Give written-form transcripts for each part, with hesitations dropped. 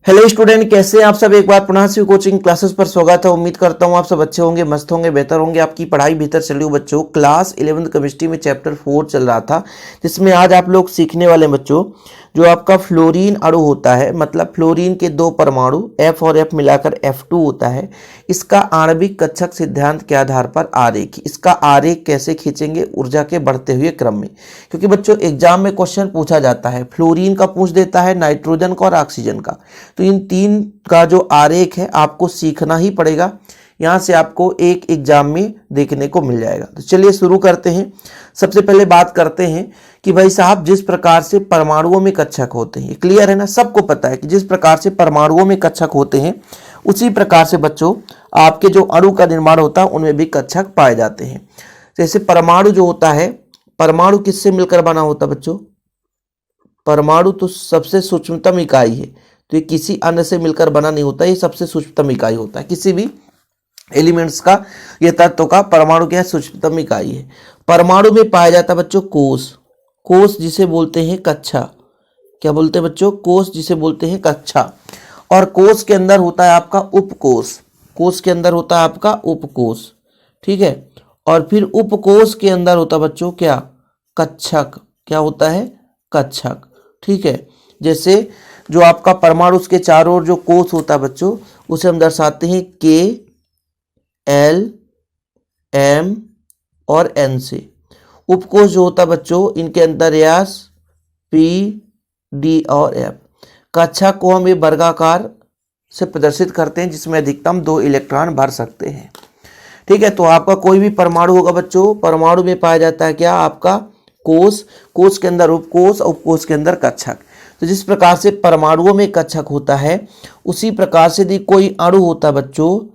Hello student, कैसे हैं आप सब। एक बार पुनः से कोचिंग क्लासेस पर स्वागत है। उम्मीद करता हूं आप सब अच्छे होंगे, मस्त होंगे, बेहतर होंगे, आपकी पढ़ाई बेहतर चल रही हो। बच्चों, क्लास 11th केमिस्ट्री में चैप्टर 4 चल रहा था, जिसमें आज आप लोग सीखने वाले बच्चों जो आपका फ्लोरीन अणु होता है, मतलब फ्लोरीन के दो परमाणु F और F मिलाकर F2 होता है, इसका आणविक कक्षक सिद्धांत के आधार पर आरेख, इसका आरेख कैसे खींचेंगे ऊर्जा के बढ़ते हुए क्रम में। क्योंकि बच्चों एग्जाम में क्वेश्चन पूछा जाता है, फ्लोरीन का पूछ देता है, नाइट्रोजन का और ऑक्सीजन का, तो इन तीन का जो आरेख है आपको सीखना ही पड़ेगा। यहां से आपको एक एग्जाम में देखने को मिल जाएगा। तो चलिए शुरू करते हैं। सबसे पहले बात करते हैं कि भाई साहब, जिस प्रकार से परमाणुओं में कक्षक होते हैं, क्लियर है ना, सबको पता है कि जिस प्रकार से परमाणुओं में कक्षक होते हैं उसी प्रकार से बच्चों आपके जो अणु का निर्माण होता है उनमें भी कक्षक पाए जाते हैं। जैसे परमाणु जो होता है, परमाणु किससे मिलकर बना होता है बच्चों? परमाणु तो सबसे सूक्ष्मतम इकाई है, तो ये किसी अन्य से मिलकर बना नहीं होता, ये सबसे सूक्ष्मतम इकाई होता है। किसी भी एलिमेंट्स का, ये तत्व का परमाणु क्या है? सूक्ष्मतम इकाई है। परमाणु में पाया जाता है बच्चों कोश, कोश जिसे बोलते हैं कक्षा। क्या बोलते हैं बच्चों? कोश जिसे बोलते हैं कक्षा। और कोश के अंदर होता है आपका उपकोश, कोश के अंदर होता है आपका उपकोश, ठीक है। और फिर उपकोश के अंदर होता है बच्चों क्या? कक्षक। क्या होता है? कक्षक, ठीक है। जैसे जो आपका परमाणु, उसके चारों ओर जो कोश होता है बच्चों, उसे हम दर्शाते हैं K, L, M और N से। उपकोश जो होता है बच्चों, इनके अंदर S, P, D और F। कक्षक को हम एक वर्गाकार से प्रदर्शित करते हैं जिसमें अधिकतम 2 इलेक्ट्रॉन भर सकते हैं, ठीक है। तो आपका कोई भी परमाणु होगा बच्चों, परमाणु में पाया जाता है क्या? आपका कोश, कोश के अंदर उपकोश, उपकोश के अंदर कक्षक। तो जिस प्रकार से परमाणुओं में कक्षक होता है, उसी प्रकार से यदि कोई अणु होता है बच्चों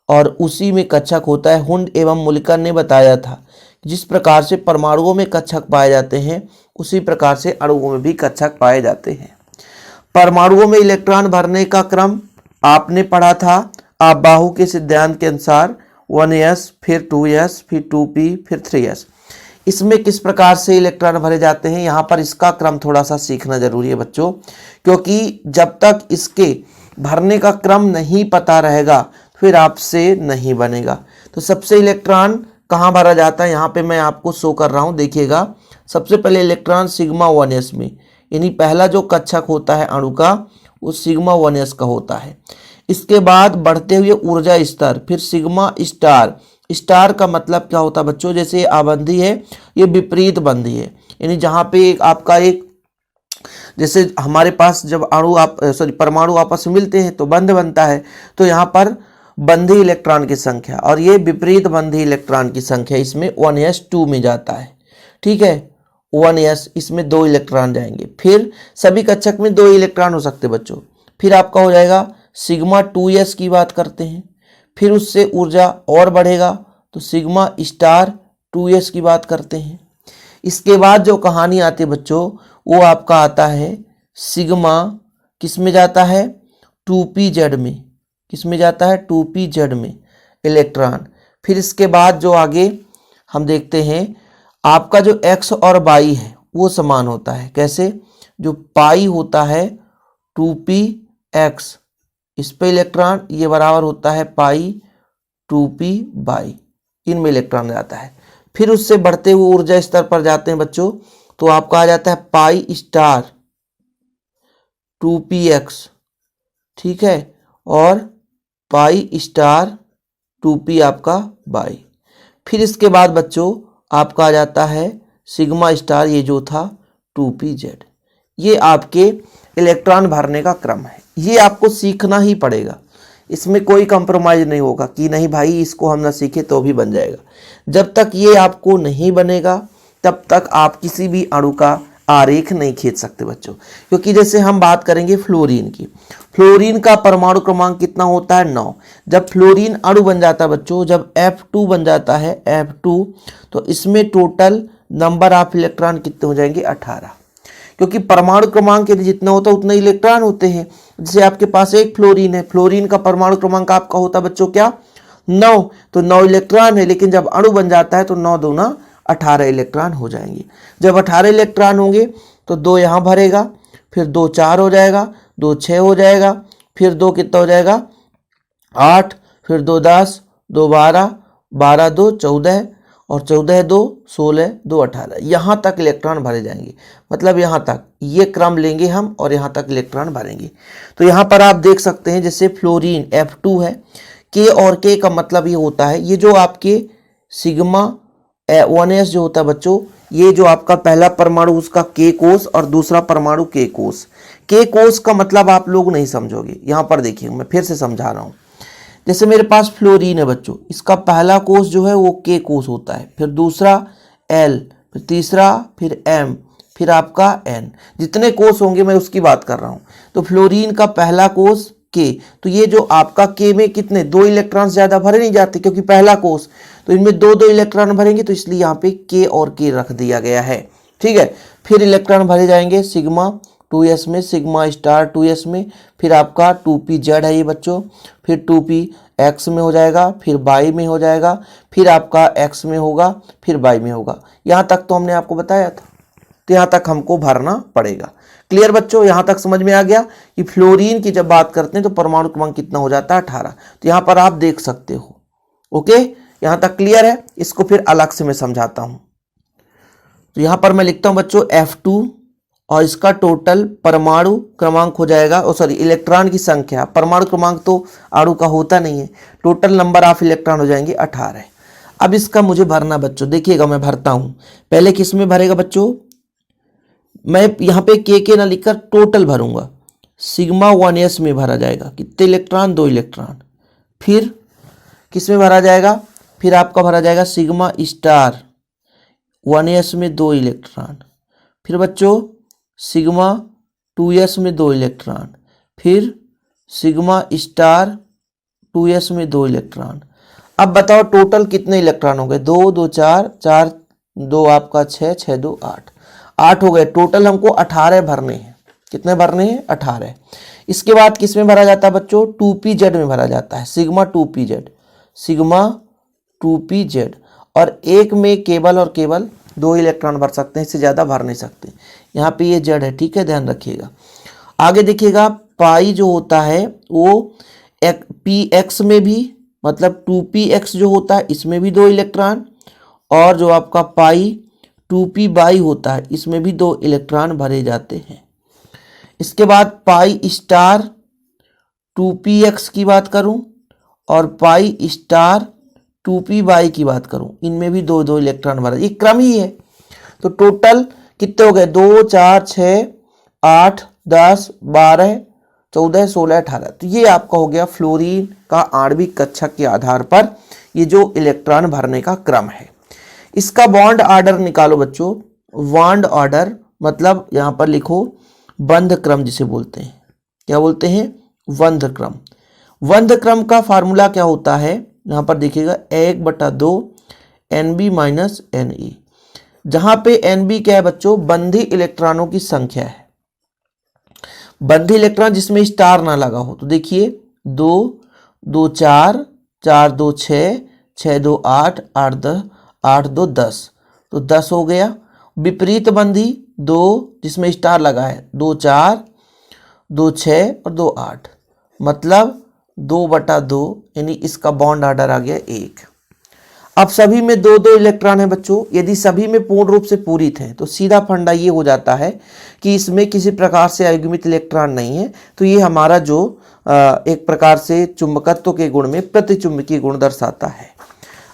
और उसी में कक्षक होता है, हुंड एवं मुल्कर ने बताया था जिस प्रकार से परमाणुओं में कक्षक पाए जाते हैं उसी प्रकार से अणुओं में भी कक्षक पाए जाते हैं। परमाणुओं में इलेक्ट्रॉन भरने का क्रम आपने पढ़ा था आपबाहु के सिद्धांत के अनुसार, 1s, फिर 2s, फिर 2p, फिर 3s। इसमें किस प्रकार से इलेक्ट्रॉन भरे जाते हैं, यहाँ पर इसका क्रम थोड़ा सा सीखना जरूरी है बच्चों, क्योंकि जब तक इसके भरने का क्रम नहीं पता रहेगा फिर आपसे नहीं बनेगा। तो सबसे इलेक्ट्रॉन कहाँ भरा जाता है, यहाँ पे मैं आपको शो कर रहा हूँ, देखिएगा। सबसे पहले इलेक्ट्रॉन सिग्मा 1s में, यानी पहला जो कक्षक होता है अणु का वो सिग्मा 1s का होता है। इसके बाद बढ़ते हुए ऊर्जा स्तर, फिर सिग्मा स्टार। स्टार का मतलब क्या होता है बच्चों? जैसे आबंधी है, ये विपरीत बंधी है, यानी जहां पे आपका एक, जैसे हमारे पास जब परमाणु आपस में मिलते हैं तो बंध बनता है, तो यहाँ पर बंधी इलेक्ट्रॉन की संख्या और ये विपरीत बंधी इलेक्ट्रॉन की संख्या इसमें 1s2 में जाता है, ठीक है। 1s, इसमें 2 इलेक्ट्रॉन जाएंगे। फिर सभी कक्षक में 2 इलेक्ट्रॉन हो सकते बच्चों। फिर आपका हो जाएगा सिग्मा 2s की बात करते हैं, फिर उससे ऊर्जा और बढ़ेगा तो सिग्मा स्टार 2s की बात करते हैं। इसके बाद जो कहानी आती है बच्चों, वो आपका आता है सिग्मा, किस में जाता है? 2pz में। किस में जाता है? 2pz में इलेक्ट्रॉन। फिर इसके बाद जो आगे हम देखते हैं, आपका जो x और y है वो समान होता है। कैसे? जो पाई होता है 2px, इस पे इलेक्ट्रॉन, ये बराबर होता है पाई 2p/, इनमें इलेक्ट्रॉन जाता है। फिर उससे बढ़ते हुए ऊर्जा स्तर पर जाते हैं बच्चों, तो आपका आ जाता है पाई स्टार 2px, ठीक है, और पाई स्टार 2p आपका बाई। फिर इसके बाद बच्चों आपका आ जाता है सिग्मा स्टार, ये जो था 2pz। ये आपके इलेक्ट्रॉन भरने का क्रम है, ये आपको सीखना ही पड़ेगा। इसमें कोई कंप्रोमाइज नहीं होगा कि नहीं भाई इसको हम ना सीखे तो भी बन जाएगा। जब तक ये आपको नहीं बनेगा तब तक आप किसी भी अणु का आरेख नहीं खींच सकते बच्चों। क्योंकि जैसे हम बात करेंगे फ्लोरीन की, फ्लोरीन का परमाणु क्रमांक कितना होता है? 9। जब फ्लोरीन अणु बन जाता है बच्चों, जब F2 बन जाता है, F2, तो इसमें टोटल नंबर ऑफ इलेक्ट्रॉन कितने हो जाएंगे? 18। क्योंकि परमाणु क्रमांक यदि जितना होता है उतने इलेक्ट्रॉन होते हैं। जैसे आपके पास एक फ्लोरीन है, फ्लोरीन का परमाणु क्रमांक आपका होता है बच्चों क्या? 9, तो 9 इलेक्ट्रॉन है, लेकिन जब अणु बन जाता है तो 9 दूना 18 इलेक्ट्रॉन हो जाएंगे। जब 18 इलेक्ट्रॉन होंगे तो 2 यहाँ भरेगा, फिर 2 4 हो जाएगा, 2 6 हो जाएगा, फिर 2 कितना हो जाएगा 8, फिर 2 10, 2 12, 12 2 14 और 14 2 16, 2 18, यहाँ तक इलेक्ट्रॉन भरे जाएंगे। मतलब यहाँ तक ये क्रम लेंगे हम और यहाँ तक इलेक्ट्रॉन भरेंगे। तो यहाँ पर आप देख सकते हैं जैसे फ्लोरीन F2 है, K और K का मतलब ये होता है, ये जो आपके सिग्मा 1s जो होता है बच्चों, ये जो आपका पहला परमाणु उसका K कोष और दूसरा परमाणु K कोष। K कोष का मतलब आप लोग नहीं समझोगे, यहाँ पर देखिए मैं फिर से समझा रहा हूँ। जैसे मेरे पास फ्लोरीन है बच्चों, इसका पहला कोष जो है वो K कोष होता है, फिर दूसरा L, फिर तीसरा, फिर M, फिर आपका N। जितने कोष होंगे मैं उसकी बात कर रहा हूँ। तो फ्लोरीन का पहला कोष K, तो ये जो आपका K में कितने 2 इलेक्ट्रॉन ज़्यादा भरे नहीं जाते क्योंकि पहला कोष, तो इनमें 2 इलेक्ट्रॉन भरेंगे, तो इसलिए यहाँ पे K और K रख दिया गया है। ठीक है, फिर इलेक्ट्रॉन भरे जाएंगे सिग्मा 2s में, सिग्मा स्टार 2s में, फिर आपका 2pz है ये बच्चों, फिर 2px में हो जाएगा, फिर y में हो जाएगा, फिर आपका x में होगा, फिर y में होगा। यहाँ तक तो हमने आपको बताया था, तो यहाँ तक हमको भरना पड़ेगा। क्लियर बच्चों, यहाँ तक समझ में आ गया कि फ्लोरीन की जब बात करते हैं तो परमाणु क्रमांक कितना हो जाता है 18। तो यहाँ पर आप देख सकते हो। ओके, यहाँ तक क्लियर है। इसको फिर अलग से मैं समझाता हूँ। तो यहाँ पर मैं लिखता हूँ बच्चों F2 और इसका टोटल परमाणु क्रमांक हो जाएगा, सॉरी इलेक्ट्रॉन की संख्या, परमाणु क्रमांक तो अणु का होता नहीं है, टोटल नंबर ऑफ इलेक्ट्रॉन हो जाएंगे 18। अब इसका मुझे भरना बच्चों, देखिएगा मैं भरता हूँ। पहले किस में भरेगा बच्चों, मैं यहाँ पे के ना लिखकर टोटल भरूंगा। सिग्मा 1s में भरा जाएगा, कितने इलेक्ट्रॉन 2 इलेक्ट्रॉन। फिर किस में भरा जाएगा, फिर आपका भरा जाएगा सिग्मा स्टार 1s में 2 इलेक्ट्रॉन। फिर बच्चों सिग्मा 2s में 2 इलेक्ट्रॉन, फिर सिग्मा स्टार 2s में 2 इलेक्ट्रॉन। अब बताओ टोटल कितने इलेक्ट्रॉन हो गए, 2 2 4 4 2 आपका 6 6 2 8 8 हो गए। टोटल हमको 18 भरने हैं। कितने भरने हैं 18। इसके बाद किस में भरा जाता है बच्चों, 2pz में भरा जाता है, सिग्मा 2pz, सिग्मा 2pz। और एक में केवल और केवल 2 इलेक्ट्रॉन भर सकते हैं, इससे ज़्यादा भर नहीं सकते। यहाँ पे ये जेड है, ठीक है, ध्यान रखिएगा। आगे देखिएगा पाई जो होता है वो px में भी, मतलब 2px जो होता है इसमें भी 2 इलेक्ट्रॉन, और जो आपका पाई 2p होता है इसमें भी 2 इलेक्ट्रॉन भरे जाते हैं। इसके बाद पाई स्टार 2px की बात करूं और पाई स्टार 2p की बात करूं, इनमें भी 2 2 इलेक्ट्रॉन भरा, ये क्रम ही है। तो टोटल कितने हो गए, 2 4 6 8 10 12 14 16 18। तो ये आपका हो गया फ्लोरीन का आणविक कक्षा के आधार पर ये जो इलेक्ट्रॉन भरने का क्रम है। इसका बॉन्ड ऑर्डर निकालो बच्चों। बॉन्ड ऑर्डर मतलब यहाँ पर लिखो बंध क्रम जिसे बोलते हैं। क्या बोलते हैं, बंध क्रम। बंध क्रम का फार्मूला क्या होता है, यहाँ पर देखिएगा 1/2 Nb माइनस Ne, जहाँ पे Nb क्या है बच्चों, बंधी इलेक्ट्रॉनों की संख्या है। बंधी इलेक्ट्रॉन जिसमें स्टार ना लगा हो। तो देखिए 2 2 4 4 2 6 6 2 8 8 10 8 2 10, तो 10 हो गया। विपरीत बंधी 2 जिसमें स्टार लगा है, 2 4 2 6 और 2 8, मतलब 2/2, यानी इसका बॉन्ड ऑर्डर आ गया 1। अब सभी में 2 2 इलेक्ट्रॉन है बच्चों। यदि सभी में पूर्ण रूप से पूरित है तो सीधा फंडा ये हो जाता है कि इसमें किसी प्रकार से अयुग्मित इलेक्ट्रॉन नहीं है, तो ये हमारा जो एक प्रकार से चुंबकत्व के गुण में प्रतिचुंबकीय गुण दर्शाता है।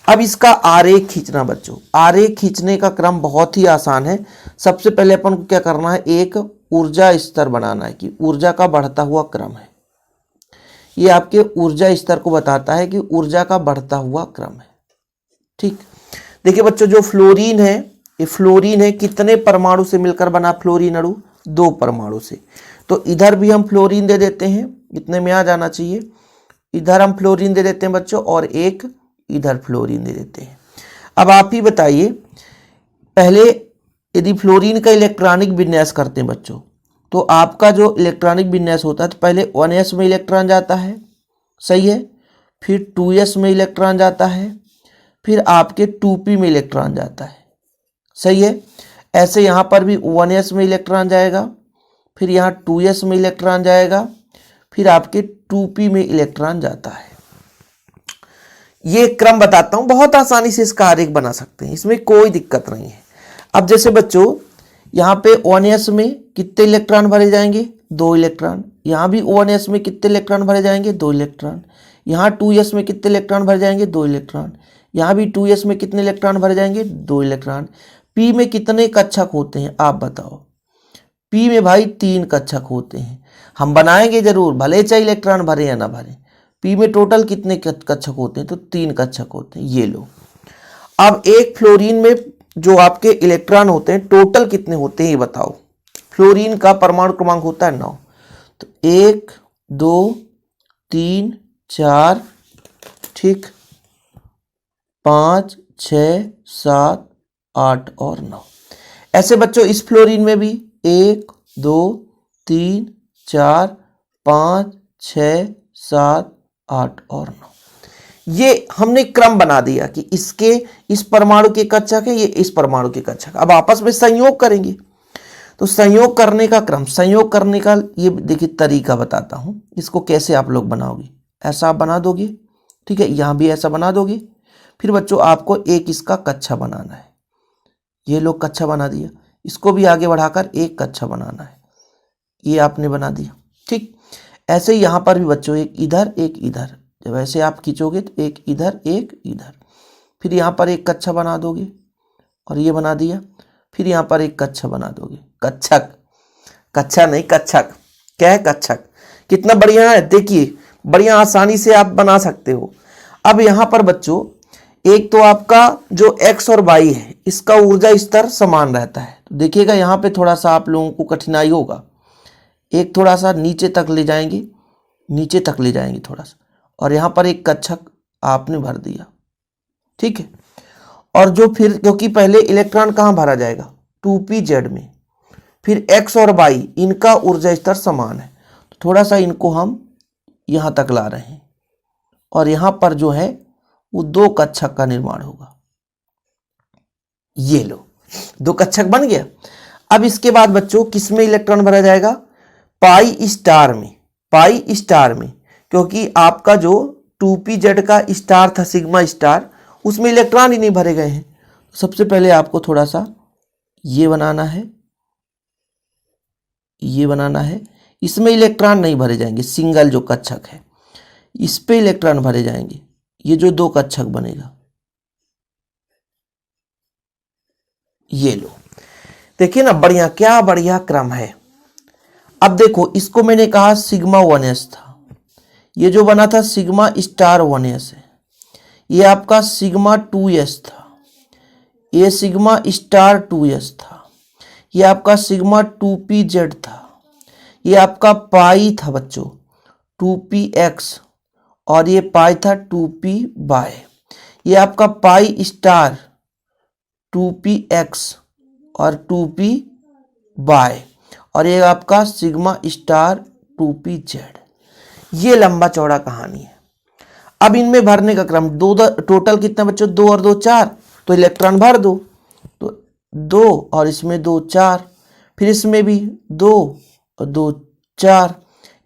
अब इसका आरेख खींचना बच्चों। आरेख खींचने का क्रम बहुत ही आसान है। सबसे पहले अपन को क्या करना है, एक ऊर्जा स्तर बनाना है कि ऊर्जा का बढ़ता हुआ क्रम है। ये आपके ऊर्जा स्तर को बताता है कि ऊर्जा का बढ़ता हुआ क्रम है। ठीक, देखिए बच्चों जो फ्लोरीन है, ये फ्लोरीन है कितने परमाणु से मिलकर बना फ्लोरीन अणु, 2 परमाणु से। तो इधर भी हम फ्लोरीन दे देते हैं, इतने में आ जाना चाहिए। इधर हम फ्लोरीन दे देते हैं बच्चों और एक इधर फ्लोरीन दे देते हैं। अब आप ही बताइए, पहले यदि फ्लोरीन का इलेक्ट्रॉनिक विन्यास करते हैं बच्चों, तो आपका जो इलेक्ट्रॉनिक विन्यास होता है तो पहले 1s में इलेक्ट्रॉन जाता है, सही है, फिर 2s में इलेक्ट्रॉन जाता है, फिर आपके 2p में इलेक्ट्रॉन जाता है, सही है। ऐसे यहाँ पर भी 1s में इलेक्ट्रॉन जाएगा, फिर यहाँ 2s में इलेक्ट्रॉन जाएगा, फिर आपके 2p में इलेक्ट्रॉन जाता है। ये क्रम बताता हूं, बहुत आसानी से इसका आरेख बना सकते हैं, इसमें कोई दिक्कत नहीं है। अब जैसे बच्चों यहाँ पे 1s में कितने इलेक्ट्रॉन भरे जाएंगे, 2 इलेक्ट्रॉन। यहाँ भी 1s में कितने इलेक्ट्रॉन भरे जाएंगे, 2 इलेक्ट्रॉन। यहाँ 2s में कितने इलेक्ट्रॉन भरे जाएंगे, 2 इलेक्ट्रॉन। यहाँ भी 2s में कितने इलेक्ट्रॉन भरे जाएंगे, 2 इलेक्ट्रॉन। p में कितने कक्षक होते हैं आप बताओ। p में भाई 3 कक्षक होते हैं। हम बनाएंगे जरूर, भले चाहे इलेक्ट्रॉन भरे या ना भरे। p में टोटल कितने कक्षक होते हैं, तो 3 कक्षक होते हैं। ये लो, अब एक फ्लोरीन में जो आपके इलेक्ट्रॉन होते हैं टोटल कितने होते हैं ये बताओ। फ्लोरीन का परमाणु क्रमांक होता है 9, तो 1 2 3 4, ठीक, 5 6 7 8 और 9। ऐसे बच्चों इस फ्लोरीन में भी 1 2 3 4 5 6 7 8 और 9। ये हमने क्रम बना दिया कि इसके इस परमाणु के कक्षक है, ये इस परमाणु के कक्षक। अब आपस में संयोग करेंगे, तो संयोग करने का क्रम, संयोग करने का ये देखिए तरीका बताता हूं, इसको कैसे आप लोग बनाओगे। ऐसा आप बना दोगे, ठीक है, यहां भी ऐसा बना दोगे। फिर बच्चों आपको एक इसका कक्षा बनाना है। ये लोग कक्षा बना दिया, इसको भी आगे बढ़ाकर एक कक्षा बनाना है, ये आपने बना दिया, ठीक। ऐसे ही यहां पर भी बच्चों एक इधर एक इधर, जब ऐसे आप खींचोगे तो एक इधर एक इधर। फिर यहाँ पर एक कक्षा बना दोगे और ये बना दिया। फिर यहाँ पर एक कक्षा बना दोगे, कक्षक, कक्षा नहीं कक्षक, क्या है कक्षक। कितना बढ़िया है, देखिए बढ़िया आसानी से आप बना सकते हो। अब यहाँ पर बच्चों एक तो आपका जो x और y है इसका ऊर्जा स्तर समान रहता है, तो देखिएगा यहाँ पे थोड़ा सा आप लोगों को कठिनाई होगा। एक थोड़ा सा नीचे तक ले जाएंगे, नीचे तक ले जाएंगे थोड़ा सा, और यहाँ पर एक कक्षक आपने भर दिया, ठीक है। और जो फिर क्योंकि पहले इलेक्ट्रॉन कहाँ भरा जाएगा, 2pz में, फिर x और y इनका ऊर्जा स्तर समान है, तो थोड़ा सा इनको हम यहाँ तक ला रहे हैं और यहाँ पर जो है वो 2 कक्षक का निर्माण होगा। ये लो 2 कक्षक बन गया। अब इसके बाद बच्चों किस में इलेक्ट्रॉन भरा जाएगा, पाई स्टार में, पाई स्टार में, क्योंकि आपका जो 2pz का स्टार था सिग्मा स्टार, उसमें इलेक्ट्रॉन ही नहीं भरे गए हैं। सबसे पहले आपको थोड़ा सा ये बनाना है, ये बनाना है। इसमें इलेक्ट्रॉन नहीं भरे जाएंगे, सिंगल जो कक्षक है इस पे इलेक्ट्रॉन भरे जाएंगे। ये जो 2 कक्षक बनेगा, ये लो, देखिए ना बढ़िया, क्या बढ़िया क्रम है। अब देखो इसको मैंने कहा सिग्मा 1s था, ये जो बना था सिग्मा स्टार 1s है, ये आपका सिग्मा 2s था, ये सिग्मा स्टार 2s था, ये आपका सिग्मा 2pz था, ये आपका पाई था बच्चों 2px, और ये पाई था 2py, ये आपका पाई स्टार 2px और 2py, और ये आपका सिग्मा स्टार 2pz। ये लंबा चौड़ा कहानी है। अब इनमें भरने का क्रम, दो टोटल कितना बच्चों, 2 और 2 4, तो इलेक्ट्रॉन भर दो, तो 2 और इसमें 2 4, फिर इसमें भी 2 और 2 4,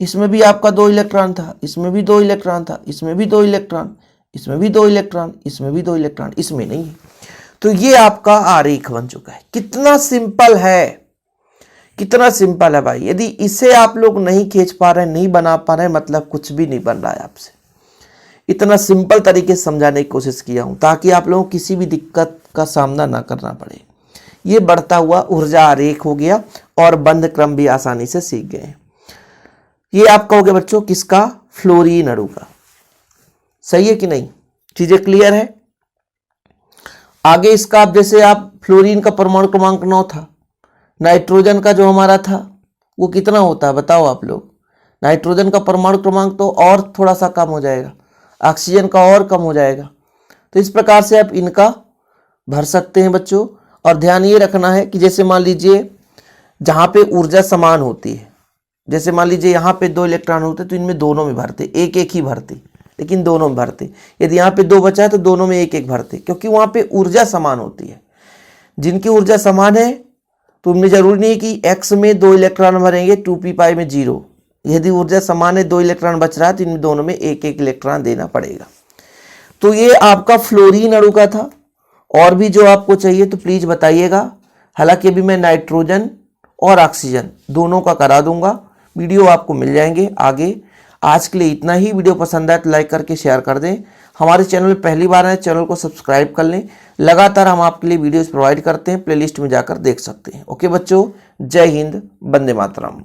इसमें भी आपका 2 इलेक्ट्रॉन था, इसमें भी 2 इलेक्ट्रॉन था, इसमें भी 2 इलेक्ट्रॉन, इसमें भी 2 इलेक्ट्रॉन, इसमें भी 2 इलेक्ट्रॉन, इसमें नहीं है। तो ये आपका आरेख बन चुका है। कितना सिंपल है, कितना सिंपल है भाई। यदि इसे आप लोग नहीं खींच पा रहे, नहीं बना पा रहे, मतलब कुछ भी नहीं बन रहा है आपसे। इतना सिंपल तरीके से समझाने की कोशिश किया हूं ताकि आप लोगों को किसी भी दिक्कत का सामना ना करना पड़े। ये बढ़ता हुआ ऊर्जा आरेख हो गया और बंध क्रम भी आसानी से सीख गए। ये आपका हो गया बच्चों किसका, फ्लोरीन अणु का। सही है कि नहीं, चीजें क्लियर है। आगे इसका आप जैसे आप फ्लोरीन का परमाणु क्रमांक 9 था, नाइट्रोजन का जो हमारा था वो कितना होता है बताओ आप लोग। नाइट्रोजन का परमाणु क्रमांक तो और थोड़ा सा कम हो जाएगा, ऑक्सीजन का और कम हो जाएगा। तो इस प्रकार से आप इनका भर सकते हैं बच्चों। और ध्यान ये रखना है कि जैसे मान लीजिए जहाँ पे ऊर्जा समान होती है, जैसे मान लीजिए यहाँ पे 2 इलेक्ट्रॉन होते तो इनमें दोनों में भरते, एक एक ही भरते, लेकिन दोनों में भरते। यदि यहाँ पे 2 बचा है तो दोनों में एक एक भरते, क्योंकि वहाँ पे ऊर्जा समान होती है। जिनकी ऊर्जा समान है तो उनमें जरूरी नहीं है कि x में 2 इलेक्ट्रॉन भरेंगे 2p पाई में 0, यदि ऊर्जा समान है, 2 इलेक्ट्रॉन बच रहा है तो इन दोनों में एक एक इलेक्ट्रॉन देना पड़ेगा। तो ये आपका फ्लोरीन अणु का था। और भी जो आपको चाहिए तो प्लीज बताइएगा। हालांकि अभी मैं नाइट्रोजन और ऑक्सीजन दोनों का करा दूंगा, वीडियो आपको मिल जाएंगे आगे। आज के लिए इतना ही। वीडियो पसंद आए तो लाइक करके शेयर कर दें। हमारे चैनल में पहली बार आए, चैनल को सब्सक्राइब कर लें। लगातार हम आपके लिए वीडियोस प्रोवाइड करते हैं, प्लेलिस्ट में जाकर देख सकते हैं। ओके बच्चों, जय हिंद, वंदे मातरम।